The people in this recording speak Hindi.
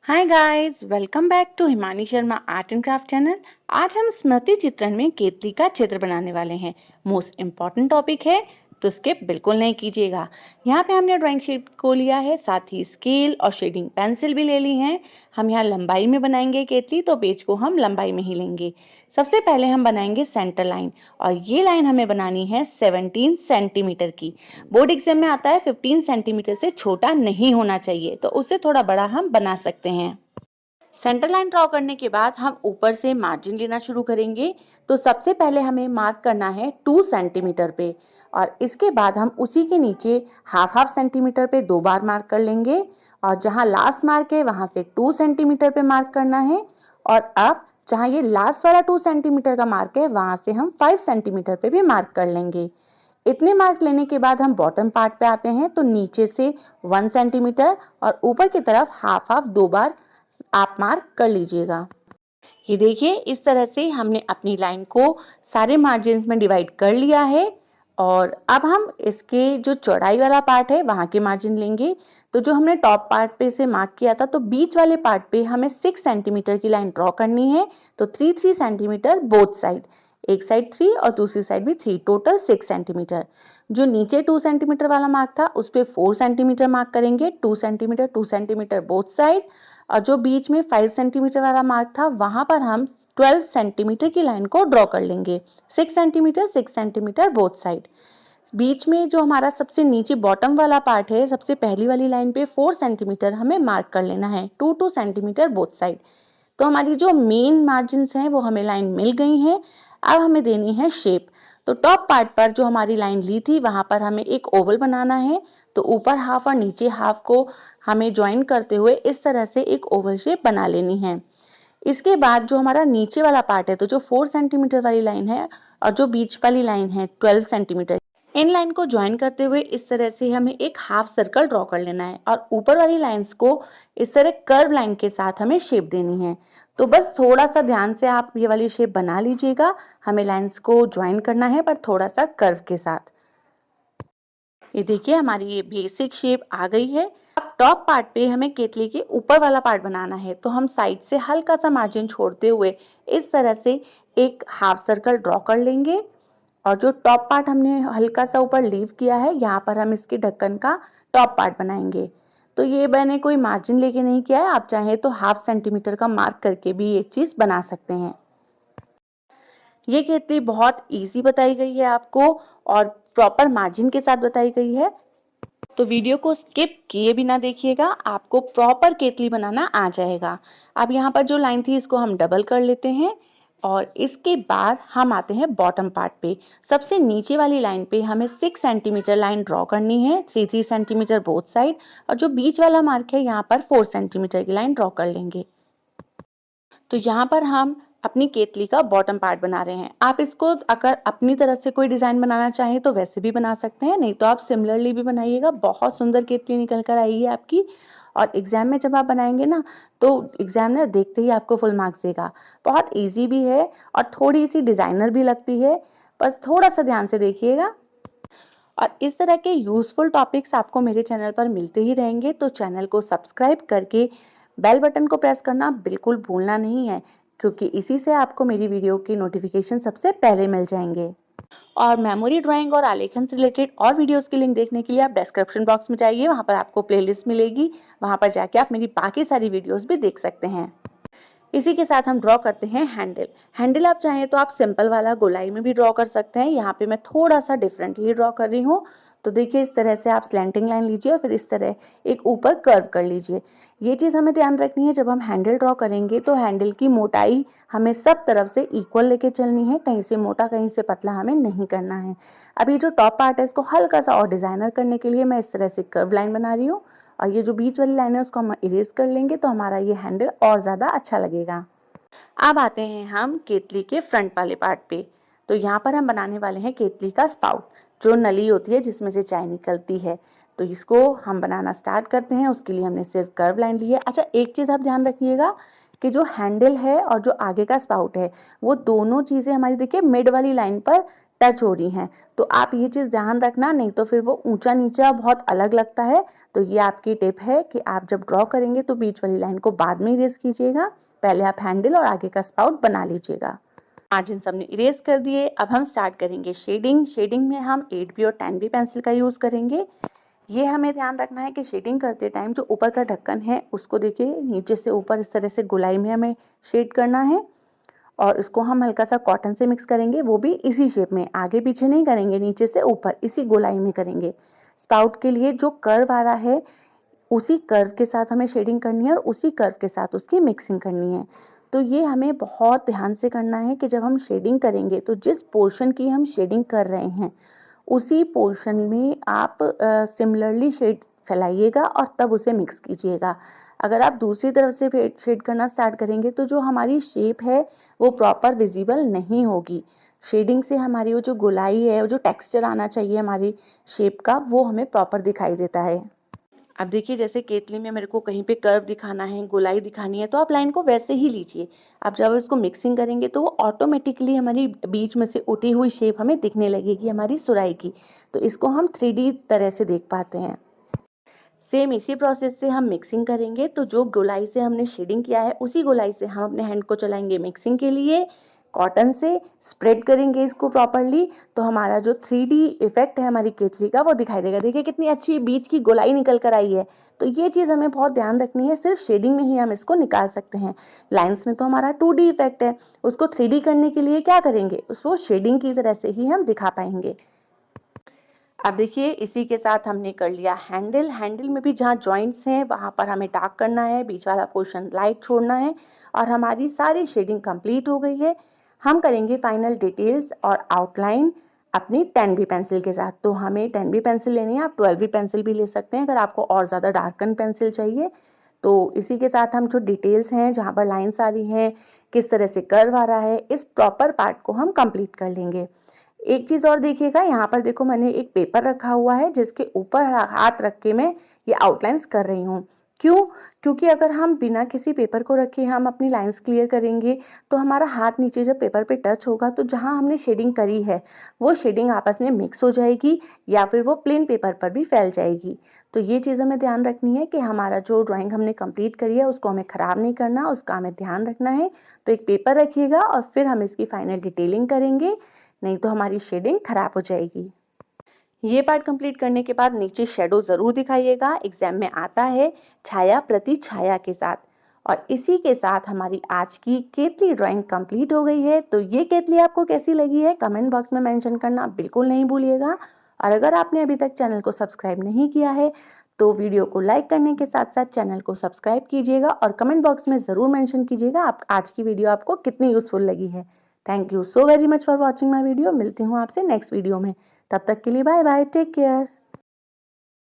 Hi guys, welcome back to Himani Sharma art and craft channel. आज हम स्मृति चित्रण में केतली का चित्र बनाने वाले हैं। मोस्ट इम्पॉर्टेंट टॉपिक है, तो स्किप बिल्कुल नहीं कीजिएगा। यहाँ पे हमने ड्राइंग शीट को लिया है, साथ ही स्केल और शेडिंग पेंसिल भी ले ली है। हम यहाँ लंबाई में बनाएंगे केतली, तो पेज को हम लंबाई में ही लेंगे। सबसे पहले हम बनाएंगे सेंटर लाइन, और ये लाइन हमें बनानी है 17 सेंटीमीटर की। बोर्ड एग्जाम में आता है 15 सेंटीमीटर से छोटा नहीं होना चाहिए, तो उससे थोड़ा बड़ा हम बना सकते हैं। सेंटर लाइन ड्रॉ करने के बाद हम ऊपर से मार्जिन लेना शुरू करेंगे। तो सबसे पहले हमें मार्क करना है 2 सेंटीमीटर पे, और इसके बाद हम उसी के नीचे हाफ सेंटीमीटर पे 2 बार मार्क कर लेंगे। और जहां लास्ट मार्क है वहां से 2 सेंटीमीटर पे मार्क करना है। और अब जहां ये लास्ट वाला 2 सेंटीमीटर का मार्क है वहां से हम 5 सेंटीमीटर पे भी मार्क कर लेंगे। इतने मार्क लेने के बाद हम बॉटम पार्ट पे आते हैं। तो नीचे से 1 सेंटीमीटर और ऊपर की तरफ हाफ 2 बार आप मार्क कर लीजिएगा। ये देखिए, इस तरह से हमने अपनी लाइन को सारे मार्जिन्स में डिवाइड कर लिया है। और अब हम इसके जो चौड़ाई वाला पार्ट है वहां के मार्जिन लेंगे। तो जो हमने टॉप पार्ट पे से मार्क किया था, तो बीच वाले पार्ट पे हमें 6 सेंटीमीटर की लाइन ड्रॉ करनी है। तो 3 सेंटीमीटर बोथ साइड, एक साइड 3 और दूसरी साइड भी 3, टोटल 6 सेंटीमीटर। जो नीचे 2 सेंटीमीटर वाला मार्क था उस पे 4 सेंटीमीटर मार्क करेंगे, 2 सेंटीमीटर बोथ साइड। और जो बीच में 5 सेंटीमीटर वाला मार्क था वहां पर हम 12 सेंटीमीटर की लाइन को ड्रॉ कर लेंगे, 6 सेंटीमीटर बोथ साइड। बीच में जो हमारा सबसे नीचे बॉटम वाला पार्ट है, सबसे पहली वाली लाइन पे 4 सेंटीमीटर हमें मार्क कर लेना है, 2 सेंटीमीटर बोथ साइड। तो हमारी जो मेन मार्जिन्स हैं वो हमें लाइन मिल गई हैं। अब हमें देनी है शेप। तो टॉप पार्ट पर जो हमारी लाइन ली थी वहां पर हमें एक ओवल बनाना है। तो ऊपर हाफ और नीचे हाफ को हमें ज्वाइन करते हुए इस तरह से एक ओवल शेप बना लेनी है। इसके बाद जो हमारा नीचे वाला पार्ट है, तो जो 4 सेंटीमीटर वाली लाइन है और जो बीच वाली लाइन है 12 सेंटीमीटर, इन लाइन को ज्वाइन करते हुए इस तरह से हमें एक हाफ सर्कल ड्रॉ कर लेना है। और ऊपर वाली लाइंस को इस तरह कर्व लाइन के साथ हमें शेप देनी है। तो बस थोड़ा सा ध्यान से आप ये वाली शेप बना लीजिएगा। हमें लाइंस को ज्वाइन करना है पर थोड़ा सा कर्व के साथ। ये देखिए, हमारी ये बेसिक शेप आ गई है। अब टॉप पार्ट पे हमें केतली के ऊपर वाला पार्ट बनाना है। तो हम साइड से हल्का सा मार्जिन छोड़ते हुए इस तरह से एक हाफ सर्कल ड्रॉ कर लेंगे। और जो टॉप पार्ट हमने हल्का सा ऊपर लीव किया है, यहाँ पर हम इसके ढक्कन का टॉप पार्ट बनाएंगे। तो ये मैंने कोई मार्जिन लेके नहीं किया है, आप चाहे तो हाफ सेंटीमीटर का मार्क करके भी ये चीज बना सकते हैं। ये केतली बहुत इजी बताई गई है आपको, और प्रॉपर मार्जिन के साथ बताई गई है। तो वीडियो को स्किप किए बिना देखिएगा, आपको प्रॉपर केतली बनाना आ जाएगा। अब यहाँ पर जो लाइन थी इसको हम डबल कर लेते हैं। और इसके बाद हम आते हैं बॉटम पार्ट पे। सबसे नीचे वाली लाइन पे हमें 6 सेंटीमीटर लाइन ड्रॉ करनी है, 3 सेंटीमीटर बोथ साइड। और जो बीच वाला मार्क है यहाँ पर 4 सेंटीमीटर की लाइन ड्रॉ कर लेंगे। तो यहाँ पर हम अपनी केतली का बॉटम पार्ट बना रहे हैं। आप इसको अगर अपनी तरफ से कोई डिजाइन बनाना चाहें तो वैसे भी बना सकते हैं, नहीं तो आप सिमिलरली भी बनाइएगा। बहुत सुंदर केतली निकल कर आएगी आपकी। और एग्जाम में जब आप बनाएंगे ना, तो एग्जामिनर देखते ही आपको फुल मार्क्स देगा। बहुत ईजी भी है और थोड़ी सी डिजाइनर भी लगती है, बस थोड़ा सा ध्यान से देखिएगा। और इस तरह के यूजफुल टॉपिक्स आपको मेरे चैनल पर मिलते ही रहेंगे, तो चैनल को सब्सक्राइब करके बेल बटन को प्रेस करना बिल्कुल भूलना नहीं है, क्योंकि इसी से आपको मेरी वीडियो की नोटिफिकेशन सबसे पहले मिल जाएंगे। और मेमोरी ड्राइंग और आलेखन से रिलेटेड और वीडियोस की लिंक देखने के लिए आप डिस्क्रिप्शन बॉक्स में जाइए, वहां पर आपको प्लेलिस्ट मिलेगी। वहां पर जाके आप मेरी बाकी सारी वीडियोस भी देख सकते हैं। इसी के साथ हम ड्रॉ करते हैं हैंडल। हैंडल आप चाहें तो आप सिंपल वाला गोलाई में भी ड्रॉ कर सकते हैं। यहाँ पे मैं थोड़ा सा डिफरेंटली ड्रॉ कर रही हूँ। तो देखिए, इस तरह से आप स्लैंटिंग लाइन लीजिए और फिर इस तरह एक ऊपर कर्व कर लीजिए। ये चीज़ हमें ध्यान रखनी है, जब हम हैंडल ड्रॉ करेंगे तो हैंडल की मोटाई हमें सब तरफ से इक्वल लेके चलनी है, कहीं से मोटा कहीं से पतला हमें नहीं करना है। अभी जो टॉप पार्ट है इसको हल्का सा और डिजाइनर करने के लिए मैं इस तरह से कर्व लाइन बना रही हूँ। और ये जो बीच वाली लाइन है उसको हम इरेज कर लेंगे, तो हमारा ये हैंडल और ज़्यादा अच्छा लगेगा। अब आते हैं हम केतली के फ्रंट वाले पार्ट पे। तो यहाँ पर हम बनाने वाले हैं केतली का स्पाउट, जो नली होती है जिसमें से चाय निकलती है। तो इसको हम बनाना स्टार्ट करते हैं। उसके लिए हमने सिर्फ कर्व लाइन ली है। अच्छा, एक चीज़ आप ध्यान रखिएगा कि जो हैंडल है और जो आगे का स्पाउट है, वो दोनों चीज़ें हमारी देखिए मिड वाली लाइन पर टच हो रही हैं। तो आप ये चीज़ ध्यान रखना, नहीं तो फिर वो ऊंचा नीचा बहुत अलग लगता है। तो ये आपकी टिप है कि आप जब ड्रॉ करेंगे तो बीच वाली लाइन को बाद में इरेज कीजिएगा, पहले आप हैंडल और आगे का स्पाउट बना लीजिएगा। मार्जिन हमने इरेज कर दिए। अब हम स्टार्ट करेंगे शेडिंग। शेडिंग में हम 8B और 10B पेंसिल का यूज़ करेंगे। ये हमें ध्यान रखना है कि शेडिंग करते टाइम जो ऊपर का ढक्कन है उसको देखिए नीचे से ऊपर इस तरह से गोलाई में हमें शेड करना है, और इसको हम हल्का सा कॉटन से मिक्स करेंगे, वो भी इसी शेप में, आगे पीछे नहीं करेंगे, नीचे से ऊपर इसी गोलाई में करेंगे। स्पाउट के लिए जो कर्व आ रहा है उसी कर्व के साथ हमें शेडिंग करनी है और उसी कर्व के साथ उसकी मिक्सिंग करनी है। तो ये हमें बहुत ध्यान से करना है कि जब हम शेडिंग करेंगे तो जिस पोर्शन की हम शेडिंग कर रहे हैं उसी पोर्शन में आप सिमिलरली शेड फैलाइएगा और तब उसे मिक्स कीजिएगा। अगर आप दूसरी तरफ से शेड करना स्टार्ट करेंगे तो जो हमारी शेप है वो प्रॉपर विजिबल नहीं होगी। शेडिंग से हमारी वो जो गोलाई है, वो जो टेक्सचर आना चाहिए हमारी शेप का, वो हमें प्रॉपर दिखाई देता है। अब देखिए जैसे केतली में मेरे को कहीं पे कर्व दिखाना है, गोलाई दिखानी है, तो आप लाइन को वैसे ही लीजिए। अब जब इसको मिक्सिंग करेंगे तो वो ऑटोमेटिकली हमारी बीच में से उठी हुई शेप हमें दिखने लगेगी हमारी सुराई की। तो इसको हम 3D तरह से देख पाते हैं। सेम इसी प्रोसेस से हम मिक्सिंग करेंगे। तो जो गोलाई से हमने शेडिंग किया है उसी गोलाई से हम अपने हैंड को चलाएंगे मिक्सिंग के लिए, कॉटन से स्प्रेड करेंगे इसको प्रॉपरली, तो हमारा जो 3D इफेक्ट है हमारी केतली का वो दिखाई देगा। देखिए कितनी अच्छी बीच की गोलाई निकल कर आई है। तो ये चीज़ हमें बहुत ध्यान रखनी है, सिर्फ शेडिंग में ही हम इसको निकाल सकते हैं। लाइंस में तो हमारा 2D इफेक्ट है, उसको 3D करने के लिए क्या करेंगे, उसको शेडिंग की तरह से ही हम दिखा पाएंगे। अब देखिए इसी के साथ हमने कर लिया हैंडल। हैंडल में भी जहाँ जॉइंट्स हैं वहाँ पर हमें डार्क करना है, बीच वाला पोर्शन लाइट छोड़ना है, और हमारी सारी शेडिंग कंप्लीट हो गई है। हम करेंगे फाइनल डिटेल्स और आउटलाइन अपनी 10B पेंसिल के साथ। तो हमें 10B पेंसिल लेनी है, आप 12B पेंसिल भी ले सकते हैं अगर आपको और ज़्यादा डार्कन पेंसिल चाहिए। तो इसी के साथ हम जो डिटेल्स हैं, जहाँ पर लाइन्स आ रही हैं, किस तरह से कर्व आ रहा है, इस प्रॉपर पार्ट को हम कंप्लीट कर लेंगे। एक चीज़ और देखिएगा, यहाँ पर देखो मैंने एक पेपर रखा हुआ है जिसके ऊपर हाथ रख के मैं ये आउटलाइंस कर रही हूँ। क्यों? क्योंकि अगर हम बिना किसी पेपर को रखे हम अपनी लाइंस क्लियर करेंगे तो हमारा हाथ नीचे जब पेपर पे टच होगा तो जहाँ हमने शेडिंग करी है वो शेडिंग आपस में मिक्स हो जाएगी या फिर वो प्लेन पेपर पर भी फैल जाएगी। तो ये चीज़ हमें ध्यान रखनी है कि हमारा जो ड्राइंग हमने कंप्लीट करी है उसको हमें ख़राब नहीं करना, उसका हमें ध्यान रखना है। तो एक पेपर रखिएगा और फिर हम इसकी फाइनल डिटेलिंग करेंगे, नहीं तो हमारी शेडिंग खराब हो जाएगी। ये पार्ट कंप्लीट करने के बाद नीचे शेडो ज़रूर दिखाइएगा, एग्जाम में आता है छाया प्रति छाया के साथ। और इसी के साथ हमारी आज की केतली ड्राइंग कंप्लीट हो गई है। तो ये केतली आपको कैसी लगी है कमेंट बॉक्स में मेंशन करना बिल्कुल नहीं भूलिएगा। और अगर आपने अभी तक चैनल को सब्सक्राइब नहीं किया है तो वीडियो को लाइक करने के साथ साथ चैनल को सब्सक्राइब कीजिएगा और कमेंट बॉक्स में ज़रूर मेंशन कीजिएगा आप आज की वीडियो आपको कितनी यूज़फुल लगी है। Thank you so very much for watching my video. मिलती हूँ आपसे नेक्स्ट वीडियो में, तब तक के लिए बाय बाय, टेक केयर।